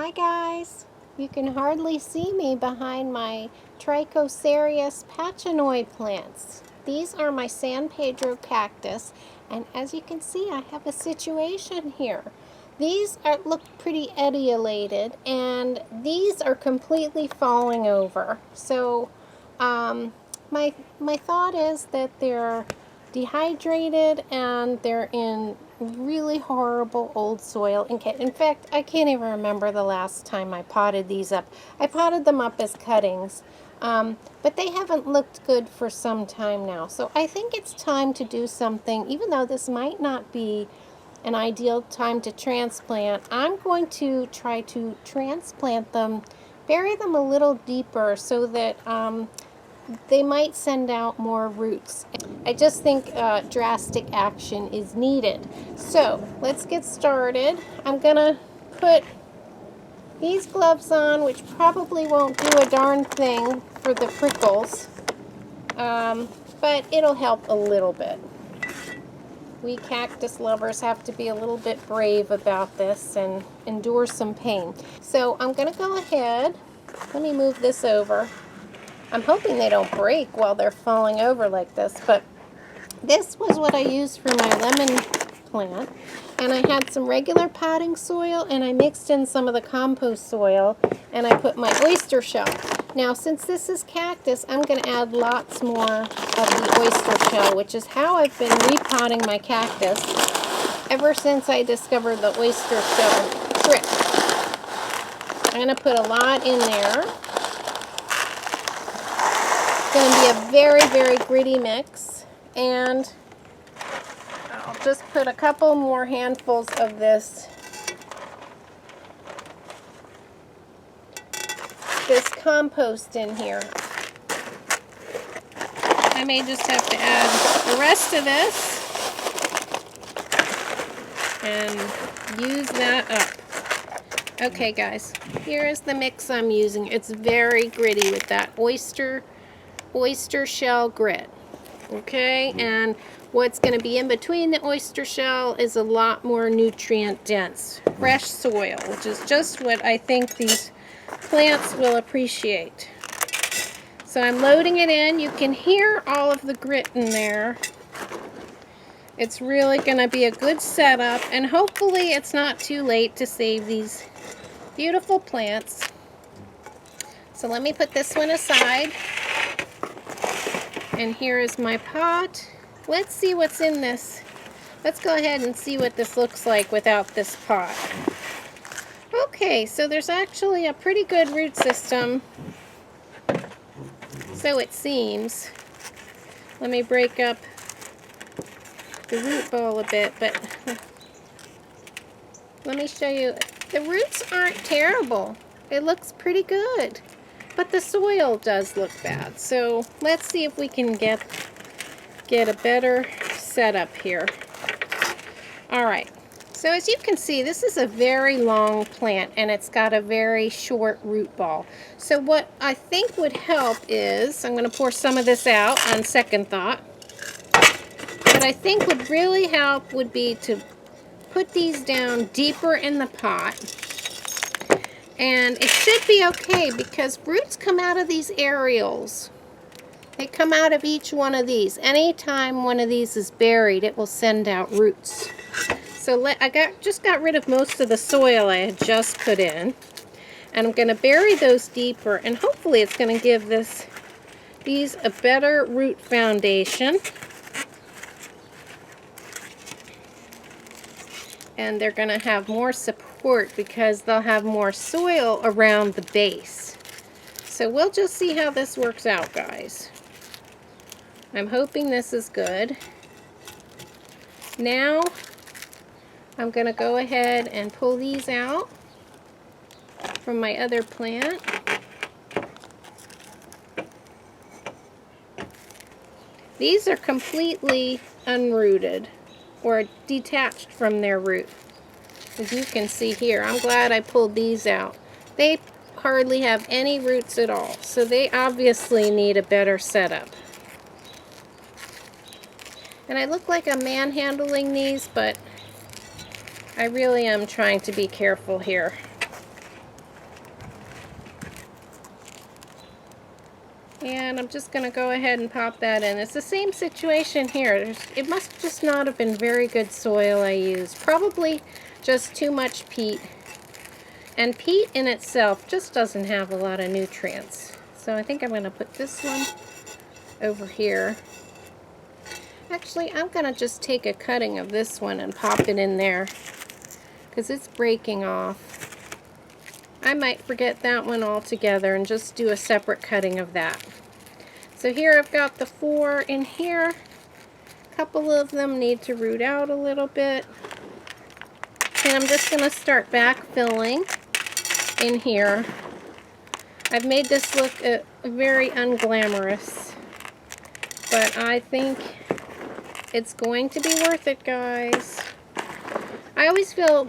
Hi guys! You can hardly see me behind my Trichocereus pachinoi plants. These are my San Pedro cactus, and as you can see I have a situation here. These look pretty etiolated, and these are completely falling over. So my thought is that they're dehydrated and they're in really horrible old soil. In fact, I can't even remember the last time I potted these up. I potted them up as cuttings, but they haven't looked good for some time now. So I think it's time to do something. Even though this might not be an ideal time to transplant, I'm going to try to transplant them, bury them a little deeper so that they might send out more roots. I just think drastic action is needed. So let's get started. I'm gonna put these gloves on, which probably won't do a darn thing for the prickles, but it'll help a little bit. We cactus lovers have to be a little bit brave about this and endure some pain. So I'm gonna go ahead, let me move this over. I'm hoping they don't break while they're falling over like this, but this was what I used for my lemon plant. And I had some regular potting soil, and I mixed in some of the compost soil, and I put my oyster shell. Now, since this is cactus, I'm going to add lots more of the oyster shell, which is how I've been repotting my cactus ever since I discovered the oyster shell trick. I'm going to put a lot in there. Going to be a very, very gritty mix, and I'll just put a couple more handfuls of this compost in here. I may just have to add the rest of this and use that up. Okay guys, here is the mix I'm using. It's very gritty with that oyster shell grit. Okay, and what's going to be in between the oyster shell is a lot more nutrient dense fresh soil, which is just what I think these plants will appreciate. So I'm loading it in. You can hear all of the grit in there. It's really going to be a good setup, and hopefully it's not too late to save these beautiful plants. So let me put this one aside. And here is my pot. Let's see what's in this. Let's go ahead and see what this looks like without this pot. Okay, so there's actually a pretty good root system. So it seems. Let me break up the root ball a bit, but let me show you. The roots aren't terrible. It looks pretty good. But the soil does look bad. So let's see if we can get a better setup here. All right. So as you can see, this is a very long plant, and it's got a very short root ball. So what I think would help is, I'm going to pour some of this out on second thought. What I think would really help would be to put these down deeper in the pot. And it should be okay because roots come out of these areoles. They come out of each one of these. Anytime one of these is buried, it will send out roots. So I just got rid of most of the soil I had just put in. And I'm going to bury those deeper, and hopefully it's going to give these a better root foundation. And they're going to have more support because they'll have more soil around the base. So we'll just see how this works out, guys. I'm hoping this is good. Now I'm going to go ahead and pull these out from my other plant. These are completely unrooted or detached from their root. As you can see here, I'm glad I pulled these out. They hardly have any roots at all, so they obviously need a better setup. And I look like I'm manhandling these, but I really am trying to be careful here. And I'm just going to go ahead and pop that in. It's the same situation here. It must just not have been very good soil I used. Probably just too much peat. And peat in itself just doesn't have a lot of nutrients. So I think I'm going to put this one over here. Actually, I'm going to just take a cutting of this one and pop it in there, because it's breaking off. I might forget that one altogether and just do a separate cutting of that. So here I've got the 4 in here. A couple of them need to root out a little bit. And I'm just going to start backfilling in here. I've made this look very unglamorous, but I think it's going to be worth it, guys. I always feel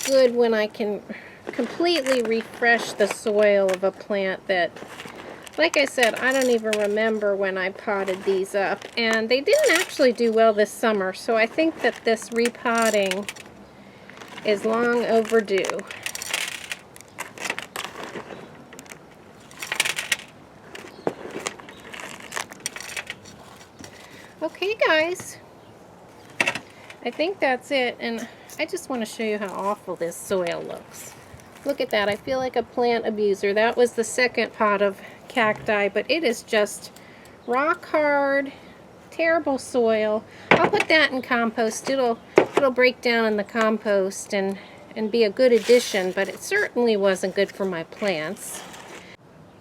good when I can completely refresh the soil of a plant that, like I said, I don't even remember when I potted these up, and they didn't actually do well this summer, so I think that this repotting is long overdue. Okay, guys, I think that's it, and I just want to show you how awful this soil looks. Look at that. I feel like a plant abuser. That was the second pot of cacti, but it is just rock hard, terrible soil. I'll put that in compost. It'll break down in the compost and be a good addition, but it certainly wasn't good for my plants.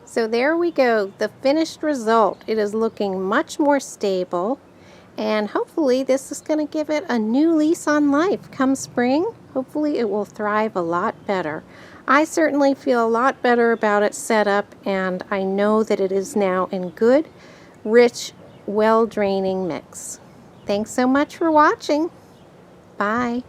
So there we go, the finished result. It is looking much more stable, and hopefully this is going to give it a new lease on life come spring. Hopefully it will thrive a lot better. I certainly feel a lot better about its setup, and I know that it is now in good, rich, well-draining mix. Thanks so much for watching. Bye.